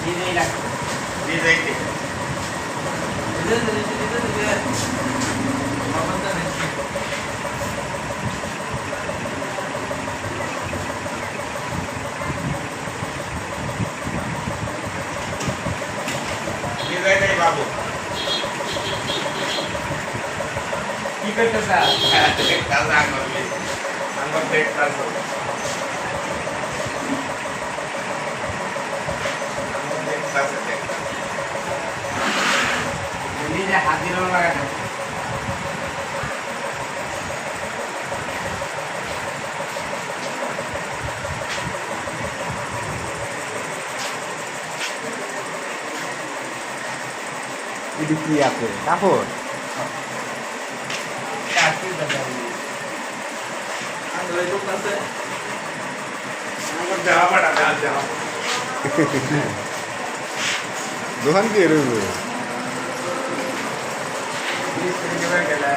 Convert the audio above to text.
দিয়ে যাইতে দিয়ে যাইতে বাবু কি করতেছ? কাল না করবে আমার পেট ট্রান্সফার নিজে হাজিরা লাগাতে এটি কি আছে কাপড়? আমার দেওয়া পাটা দেওয়া দোকান কি রইল? গেলে